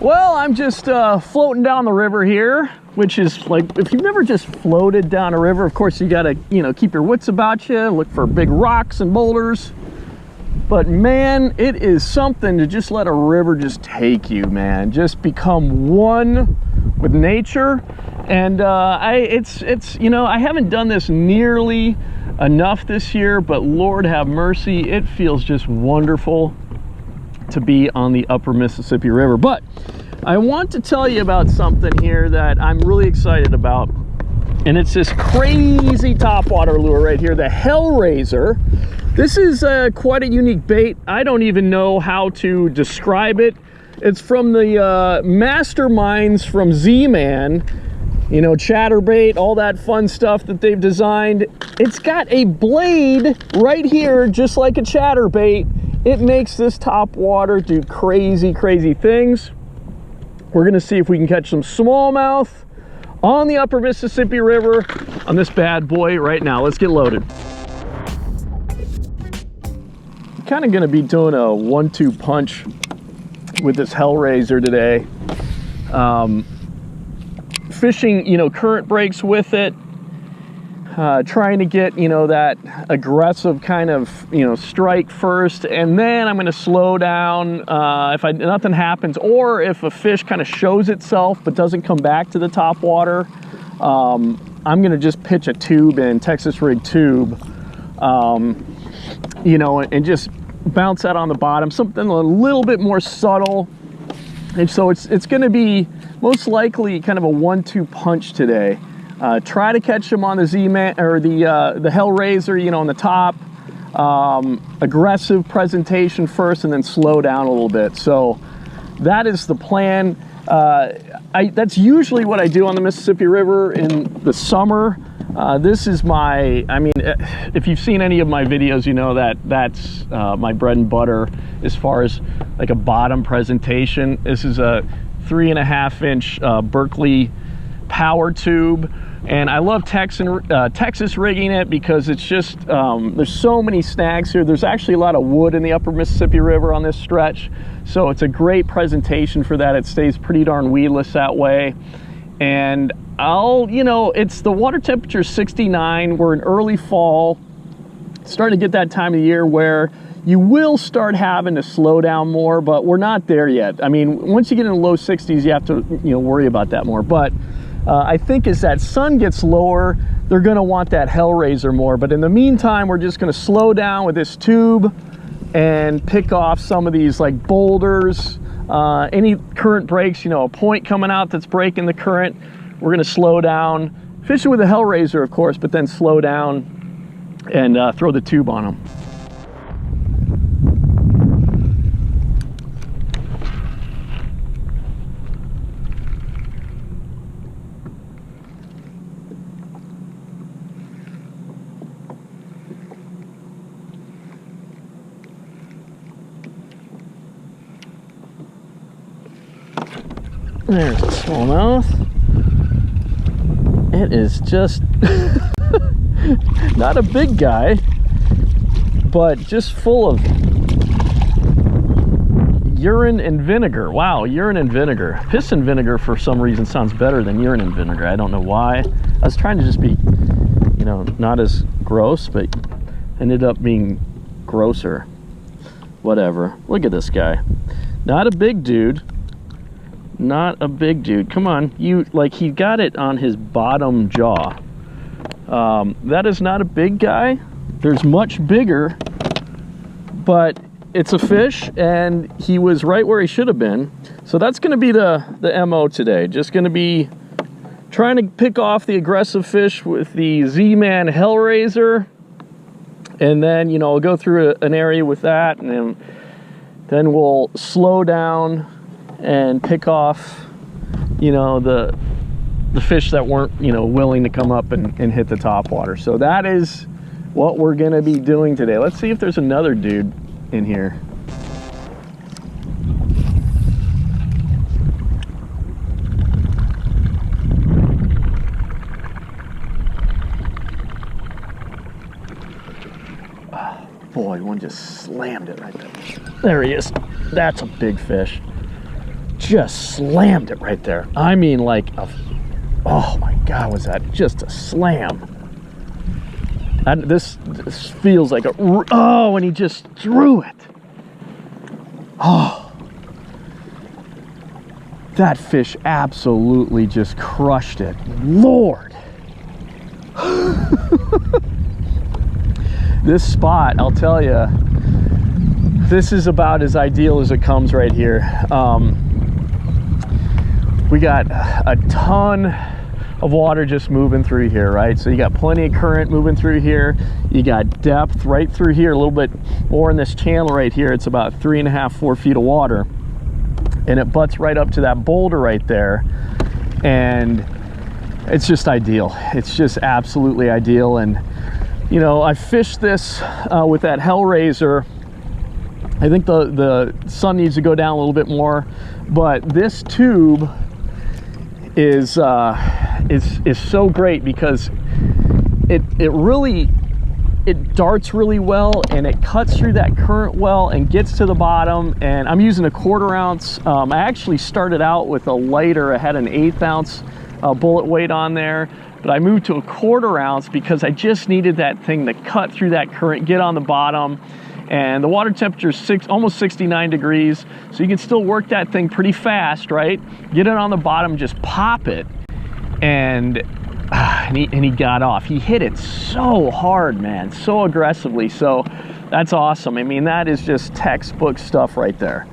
Well, I'm just floating down the river here, which is like, if you've never just floated down a river, of course you gotta, you know, keep your wits about you, look for big rocks and boulders. But man, it is something to just let a river just take you, man. Just become one with nature. And it's you know, I haven't done this nearly enough this year, but Lord have mercy, it feels just wonderful to be on the upper Mississippi River. But I want to tell you about something here that I'm really excited about, and it's this crazy topwater lure right here, the HellraiZer. This is quite a unique bait. I don't even know how to describe it. It's from the masterminds from Z-Man, you know, chatterbait, all that fun stuff that they've designed. It's got a blade right here, just like a chatterbait. It makes this topwater do crazy, crazy things. We're gonna see if we can catch some smallmouth on the upper Mississippi River on this bad boy right now. Let's get loaded. I'm kind of gonna be doing a 1-2 punch with this HellraiZer today. Fishing, you know, current breaks with it. Trying to get, you know, that aggressive kind of, you know, strike first, and then I'm going to slow down if nothing happens, or if a fish kind of shows itself but doesn't come back to the top water. I'm going to just pitch a tube in, Texas rig tube, you know, and just bounce that on the bottom, something a little bit more subtle. And so it's going to be most likely kind of a 1-2 punch today. Try to catch them on the Z-Man or the HellraiZer, you know, on the top. Aggressive presentation first, and then slow down a little bit. So that is the plan. That's usually what I do on the Mississippi River in the summer. This is my, I mean, if you've seen any of my videos, you know that that's my bread and butter as far as like a bottom presentation. This is a 3.5-inch Berkeley power tube. And I love Texas rigging it because it's just, there's so many snags here. There's actually a lot of wood in the upper Mississippi River on this stretch. So it's a great presentation for that. It stays pretty darn weedless that way. And you know, it's the water temperature 69. We're in early fall. Starting to get that time of year where you will start having to slow down more, but we're not there yet. I mean, once you get in the low 60s, you have to, you know, worry about that more. But I think as that sun gets lower, they're going to want that HellraiZer more. But in the meantime, we're just going to slow down with this tube and pick off some of these like boulders, any current breaks, you know, a point coming out that's breaking the current. We're going to slow down, fishing with a HellraiZer, of course, but then slow down and throw the tube on them. There's a smallmouth. It is just not a big guy, but just full of urine and vinegar. Wow, urine and vinegar. Piss and vinegar for some reason sounds better than urine and vinegar. I don't know why. I was trying to just be, you know, not as gross, but ended up being grosser. Whatever. Look at this guy. Not a big dude. Not a big dude. Come on, you, like, he got it on his bottom jaw. That is not a big guy. There's much bigger, but it's a fish, and he was right where he should have been. So that's going to be the MO today. Just going to be trying to pick off the aggressive fish with the Z-Man HellraiZer, and then, you know, I'll go through an area with that, and then we'll slow down and pick off, you know, the fish that weren't, you know, willing to come up and hit the top water. So that is what we're gonna be doing today. Let's see if there's another dude in here. Oh, boy, one just slammed it right there. There he is. That's a big fish. just slammed it right there. I mean, like a, oh my God, was that just a slam? And this feels like a, oh, and he just threw it. Oh, that fish absolutely just crushed it. Lord. This spot, I'll tell you, this is about as ideal as it comes right here. We got a ton of water just moving through here, right? So you got plenty of current moving through here. You got depth right through here, a little bit more in this channel right here. It's about 3.5, 4 feet of water, and it butts right up to that boulder right there, and it's just ideal. It's just absolutely ideal. And you know, I fished this with that HellraiZer. I think the sun needs to go down a little bit more, but this tube is so great because it darts really well, and it cuts through that current well and gets to the bottom. And I'm using a 1/4 ounce. I actually started out with a lighter. I had an 1/8 ounce bullet weight on there, but I moved to a 1/4 ounce because I just needed that thing to cut through that current, get on the bottom. And the water temperature is almost 69 degrees, so you can still work that thing pretty fast, right? Get it on the bottom, just pop it, and he got off. He hit it so hard, man, so aggressively. So that's awesome. I mean, that is just textbook stuff right there.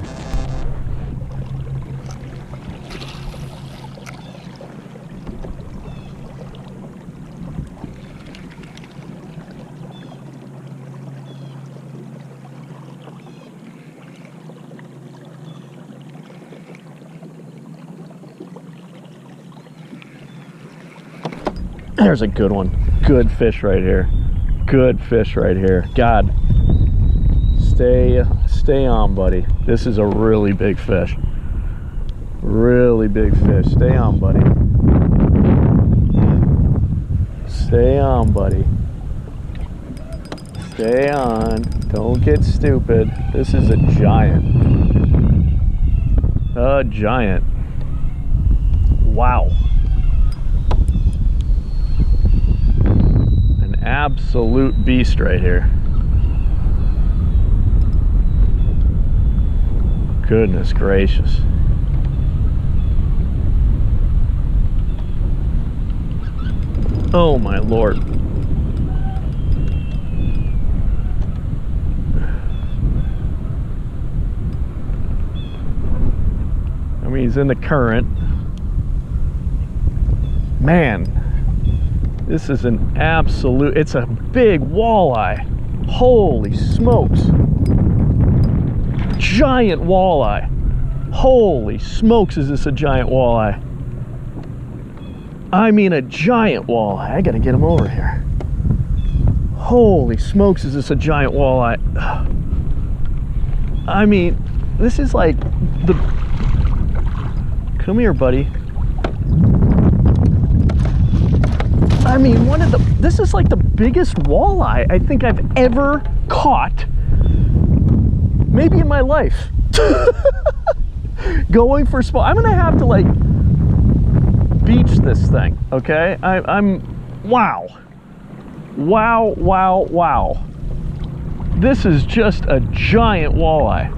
There's a good one. Good fish right here. Good fish right here. God, stay on, buddy. This is a really big fish. Really big fish. Stay on, buddy. Stay on, buddy. Stay on. Don't get stupid. This is a giant. A giant. Wow. Absolute beast right here. Goodness gracious. Oh my Lord. I mean, he's in the current. Man. This is an absolute, it's a big walleye. Holy smokes. Giant walleye. Holy smokes, is this a giant walleye. I mean, a giant walleye. I gotta get him over here. Holy smokes, is this a giant walleye. I mean, this is like the, come here, buddy. I mean, this is like the biggest walleye I think I've ever caught, maybe in my life. Going for small, I'm gonna have to like beach this thing, okay? Wow. Wow. This is just a giant walleye.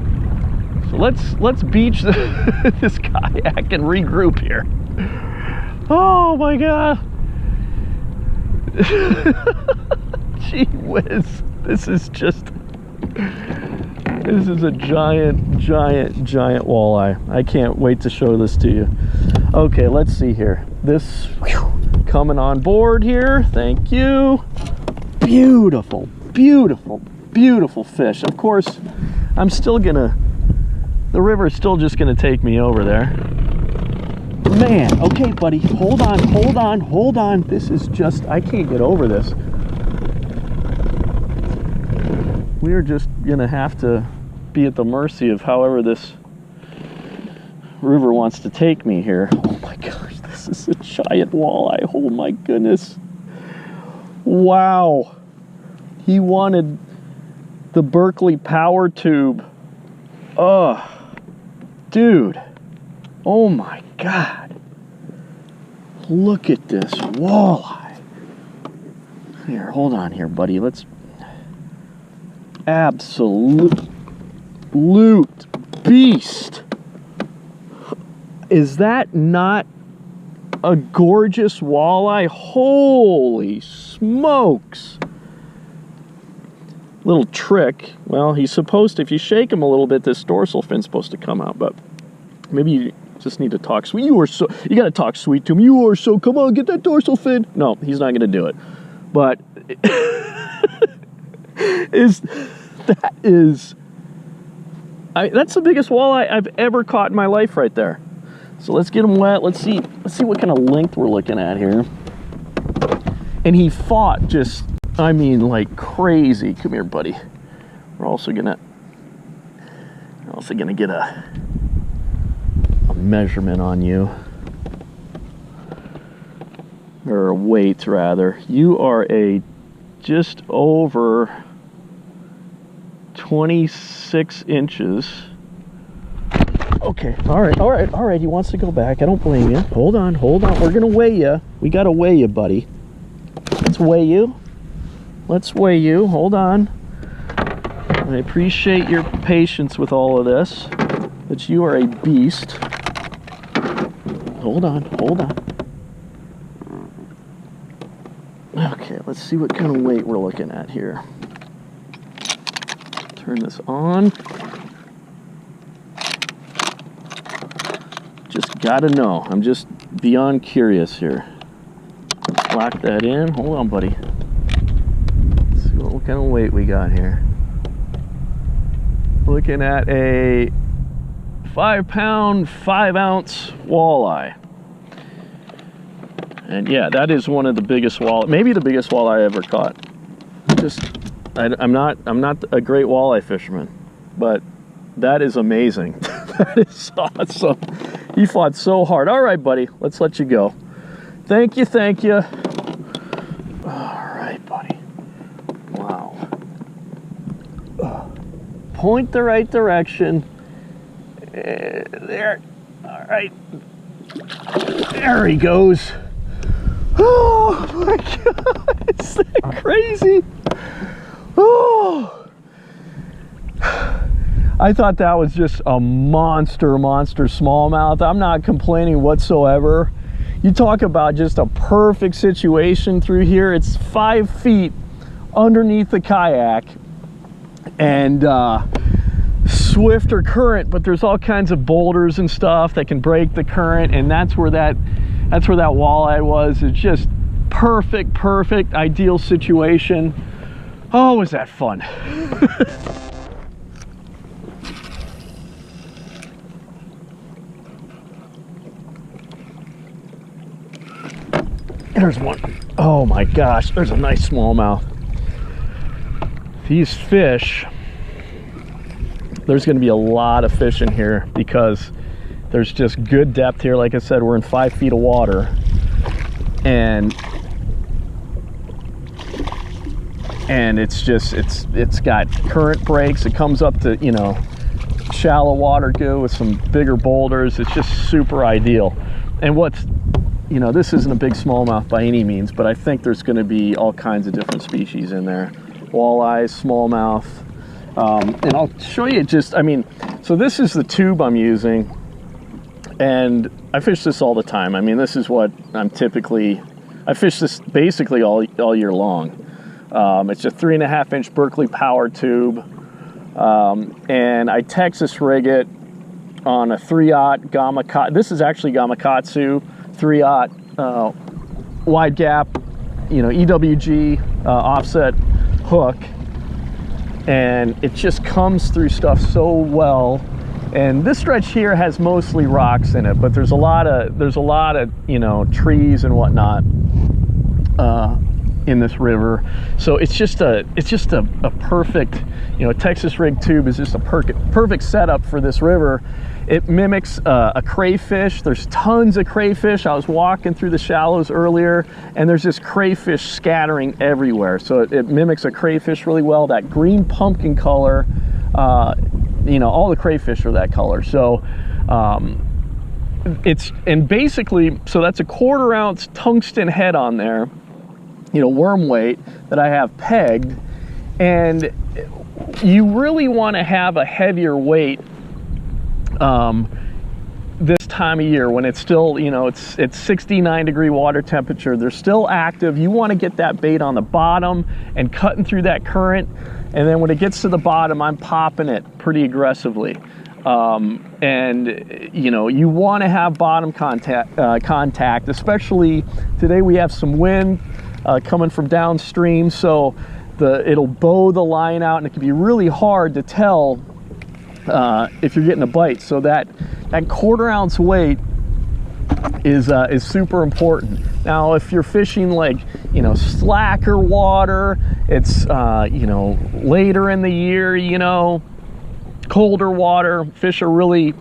So let's beach this kayak and regroup here. Oh my God. Gee whiz, this is a giant walleye. I can't wait to show this to you. Okay, let's see here. This, coming on board here. Thank you. Beautiful fish. Of course, the river is still just gonna take me over there. Man, okay, buddy, hold on. This is just, I can't get over this. We are just gonna have to be at the mercy of however this river wants to take me here. Oh my gosh, this is a giant walleye. Oh my goodness. Wow. He wanted the Berkeley power tube. Oh, dude. Oh my God. Look at this walleye. Here, hold on here, buddy. Let's... Absolute beast. Is that not a gorgeous walleye? Holy smokes. Little trick. Well, he's supposed to, if you shake him a little bit, this dorsal fin's supposed to come out, but maybe you just need to talk sweet. You gotta talk sweet to him. You are so, come on, get that dorsal fin. No, he's not gonna do it. But that's the biggest walleye I've ever caught in my life right there. So let's get him wet. Let's see what kind of length we're looking at here. And he fought just, I mean, like crazy. Come here, buddy. We're also gonna get a measurement on you, or a weight rather. You are just over 26 inches. Okay, all right. He wants to go back. I don't blame you. Hold on. We're gonna weigh you. We gotta weigh you, buddy. Let's weigh you. Hold on. I appreciate your patience with all of this, but you are a beast. Hold on. Okay, let's see what kind of weight we're looking at here. Turn this on. Just gotta know. I'm just beyond curious here. Lock that in. Hold on, buddy. Let's see what kind of weight we got here. Looking at a 5-pound, 5-ounce walleye. And yeah, that is one of the biggest walleye, maybe the biggest walleye I ever caught. I'm not a great walleye fisherman, but that is amazing. That is awesome. He fought so hard. All right, buddy, let's let you go. Thank you. All right, buddy. Wow. Point the right direction. There. All right. There he goes. Oh my God, is that crazy? Oh. I thought that was just a monster smallmouth. I'm not complaining whatsoever. You talk about just a perfect situation through here. It's 5 feet underneath the kayak, and swifter current, but there's all kinds of boulders and stuff that can break the current, and that's where that walleye was. It's just perfect, ideal situation. Oh, was that fun. There's one. Oh my gosh, there's a nice smallmouth. These fish, there's going to be a lot of fish in here because there's just good depth here. Like I said, we're in 5 feet of water, and it's got current breaks. It comes up to, you know, shallow water goo with some bigger boulders. It's just super ideal. And what's, you know, this isn't a big smallmouth by any means, but I think there's going to be all kinds of different species in there. Walleyes, smallmouth, and I'll show you just, I mean, so this is the tube I'm using, and I fish this all the time. I mean, this is what I fish this basically all year long. It's a 3.5-inch Berkeley power tube, and I Texas rig it on a 3/0 Gamakatsu. This is actually Gamakatsu 3/0 wide gap, you know, EWG offset hook, and it just comes through stuff so well. And this stretch here has mostly rocks in it, but there's a lot of you know, trees and whatnot in this river. So it's just a perfect, you know, Texas rig tube is just a perfect setup for this river. It mimics a crayfish. There's tons of crayfish. I was walking through the shallows earlier, and there's just crayfish scattering everywhere. So it mimics a crayfish really well. That green pumpkin color, you know, all the crayfish are that color. So and basically, so that's a 1/4 ounce tungsten head on there, you know, worm weight that I have pegged. And you really want to have a heavier weight this time of year when it's still, you know, it's 69-degree water temperature. They're still active. You want to get that bait on the bottom and cutting through that current. And then when it gets to the bottom, I'm popping it pretty aggressively. And you know, you want to have bottom contact, especially today we have some wind coming from downstream, so it'll bow the line out, and it can be really hard to tell if you're getting a bite. So that 1/4 ounce weight is super important. Now, if you're fishing like, you know, slacker water, it's you know, later in the year, you know, colder water, fish are really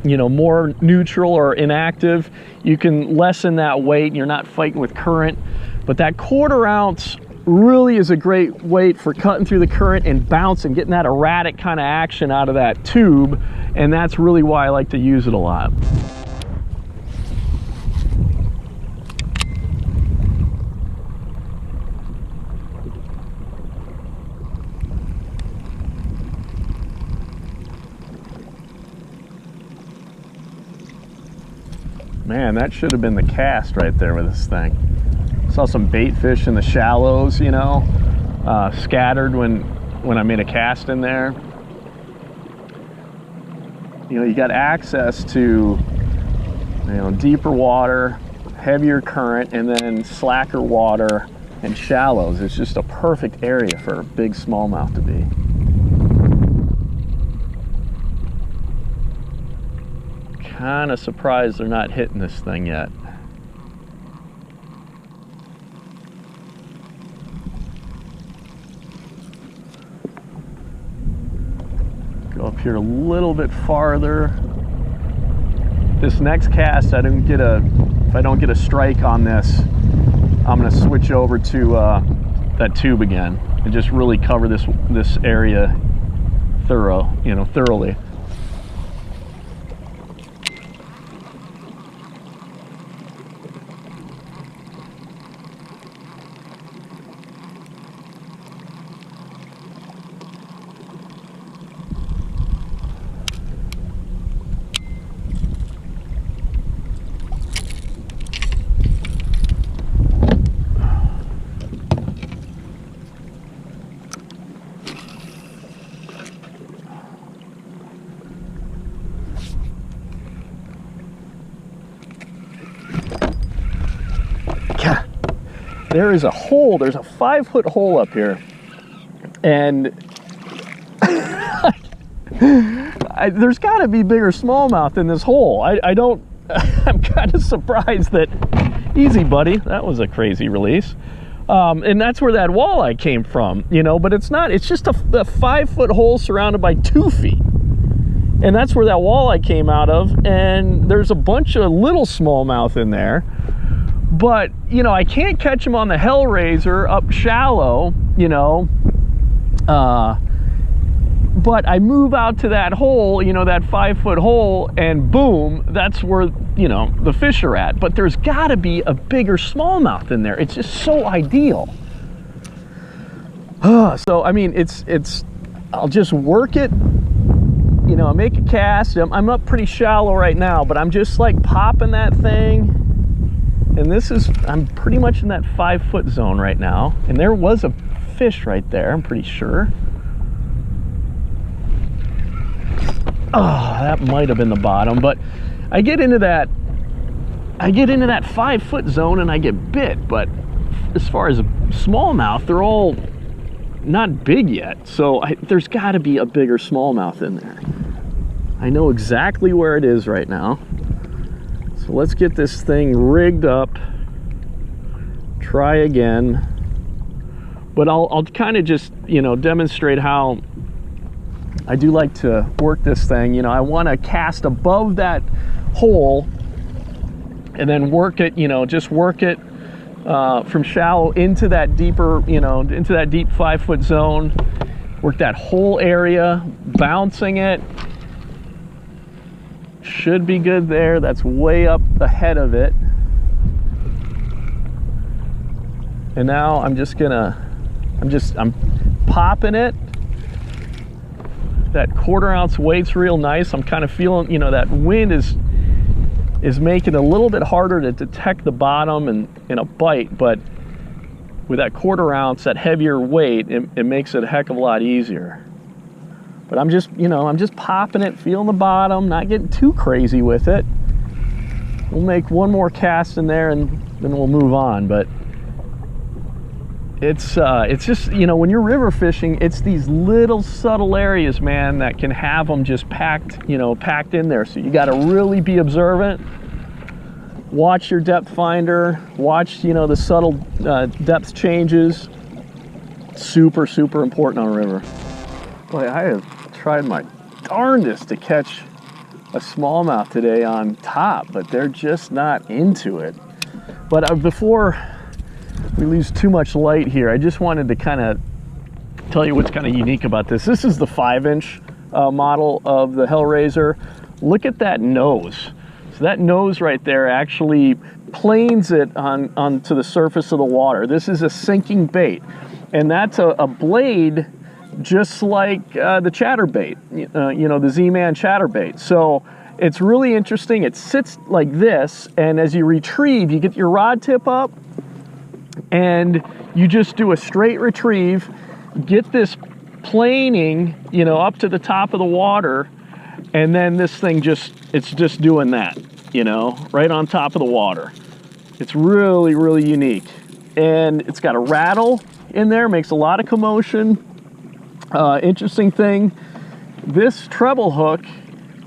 you know, more neutral or inactive, you can lessen that weight and you're not fighting with current. But that 1/4 ounce really is a great weight for cutting through the current and bouncing, getting that erratic kind of action out of that tube, and that's really why I like to use it a lot. Man, that should have been the cast right there with this thing. Saw some bait fish in the shallows, you know, scattered when I made a cast in there. You know, you got access to, you know, deeper water, heavier current, and then slacker water and shallows. It's just a perfect area for a big smallmouth to be. Kind of surprised they're not hitting this thing yet. Go up here a little bit farther. This next cast, if I don't get a strike on this, I'm going to switch over to that tube again and just really cover this area thoroughly. There is a hole, there's a 5-foot hole up here, and there's got to be bigger smallmouth in this hole. I'm kind of surprised that, easy buddy, that was a crazy release. And that's where that walleye came from, you know, but it's not, it's just a 5-foot hole surrounded by 2 feet. And that's where that walleye came out of, and there's a bunch of little smallmouth in there. But, you know, I can't catch them on the HellraiZer up shallow, you know, but I move out to that hole, you know, that 5-foot hole, and boom, that's where, you know, the fish are at. But there's got to be a bigger smallmouth in there. It's just so ideal. So, I mean, I'll just work it, you know, I make a cast. I'm up pretty shallow right now, but I'm just like popping that thing. And I'm pretty much in that 5-foot zone right now. And there was a fish right there, I'm pretty sure. Oh, that might have been the bottom, but I get into that 5-foot zone and I get bit. But as far as smallmouth, they're all not big yet. So there's got to be a bigger smallmouth in there. I know exactly where it is right now. So let's get this thing rigged up, try again. But I'll kind of just, you know, demonstrate how I do like to work this thing. You know, I want to cast above that hole and then work it, you know, just work it from shallow into that deeper, you know, into that deep 5-foot zone. Work that whole area, bouncing it. Should be good there. That's way up ahead of it. And now I'm popping it. That 1/4 ounce weight's real nice. I'm kind of feeling, you know, that wind is making it a little bit harder to detect the bottom and in a bite, but with that 1/4 ounce, that heavier weight, it makes it a heck of a lot easier. But I'm just, you know, I'm just popping it, feeling the bottom, not getting too crazy with it. We'll make one more cast in there and then we'll move on. But it's just, you know, when you're river fishing, it's these little subtle areas, man, that can have them just packed, you know, packed in there. So you got to really be observant. Watch your depth finder. Watch, you know, the subtle depth changes. Super, super important on a river. Boy, I have tried my darndest to catch a smallmouth today on top, but they're just not into it. But before we lose too much light here, I just wanted to kind of tell you what's kind of unique about this. This is the 5-inch model of the HellraiZer. Look at that nose. So that nose right there actually planes it onto the surface of the water. This is a sinking bait, and that's a blade just like the chatterbait, you know, the Z-Man chatterbait. So it's really interesting. It sits like this, and as you retrieve, you get your rod tip up, and you just do a straight retrieve, get this planing, you know, up to the top of the water, and then this thing it's just doing that, you know, right on top of the water. It's really, really unique. And it's got a rattle in there, makes a lot of commotion. Interesting thing, this treble hook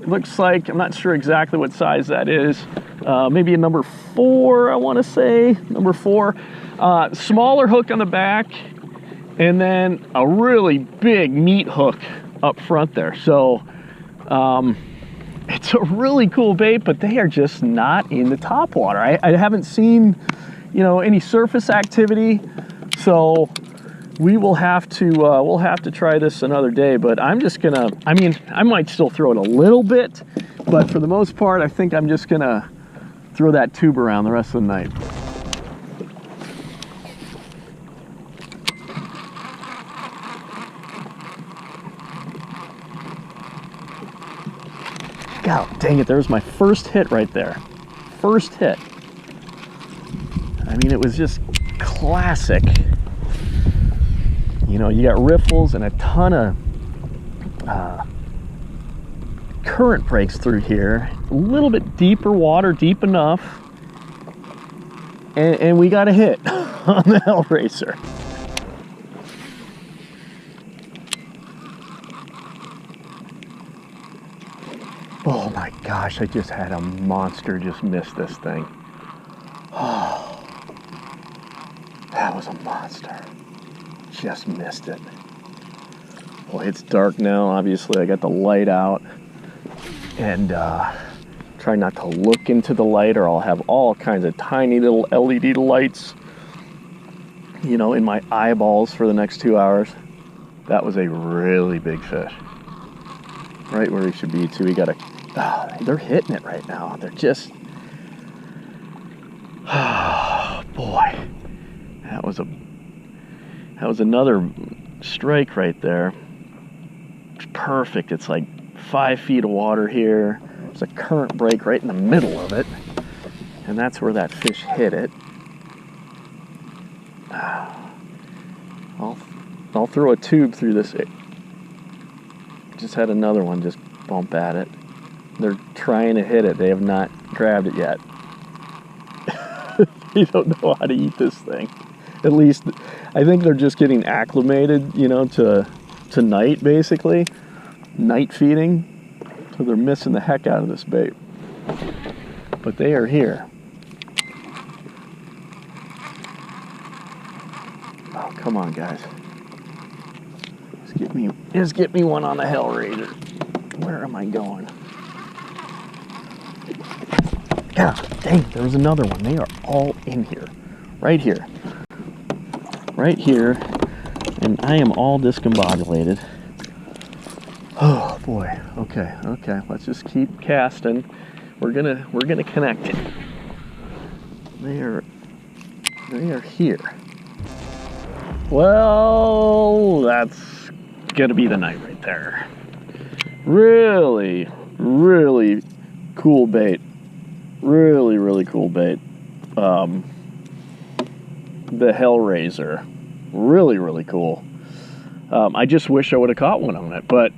looks like, I'm not sure exactly what size that is, maybe a number 4, I want to say, number 4. Smaller hook on the back, and then a really big meat hook up front there. So it's a really cool bait, but they are just not in the topwater. I haven't seen, you know, any surface activity, so we will have to we'll have to try this another day. But I'm just gonna, I mean, I might still throw it a little bit, but for the most part, I think I'm just gonna throw that tube around the rest of the night. God dang it, there's my first hit right there. First hit. I mean, it was just classic. You know, you got riffles and a ton of current breaks through here. A little bit deeper water, deep enough. And we got a hit on the HellraiZer. Oh my gosh, I just had a monster just miss this thing. Oh, that was a monster. Just missed it. Boy, it's dark now, obviously. I got the light out. And try not to look into the light, or I'll have all kinds of tiny little LED lights, you know, in my eyeballs for the next 2 hours. That was a really big fish. Right where he should be, too. We got a... Oh, they're hitting it right now. They're just... Oh, boy. That was another strike right there. It's perfect. It's like 5 feet of water here. There's a current break right in the middle of it. And that's where that fish hit it. I'll throw a tube through this. Just had another one just bump at it. They're trying to hit it. They have not grabbed it yet. They don't know how to eat this thing. At least, I think they're just getting acclimated, you know, to night, basically. Night feeding. So they're missing the heck out of this bait. But they are here. Oh, come on, guys. Just get me one on the HellraiZer. Where am I going? God dang, there was another one. They are all in here. Right here. Right here. And I am all discombobulated. Oh boy. Okay, okay. Let's just keep casting. We're gonna connect it. They are here. Well, that's gonna be the night right there. Really, really cool bait. Really, really cool bait. The Hellraiser. Really, really cool. I just wish I would have caught one on it, but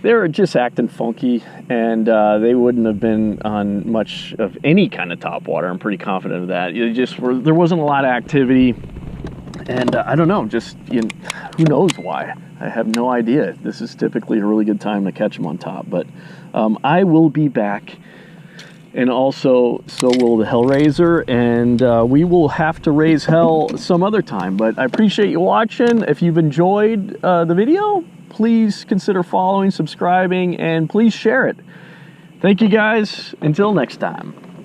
they were just acting funky, and they wouldn't have been on much of any kind of topwater. I'm pretty confident of that. There wasn't a lot of activity, and I don't know, who knows why. I have no idea. This is typically a really good time to catch them on top, but I will be back, and also so will the Hellraiser, and we will have to raise hell some other time. But I appreciate you watching. If you've enjoyed the video, please consider following, subscribing, and please share it. Thank you guys. Until next time.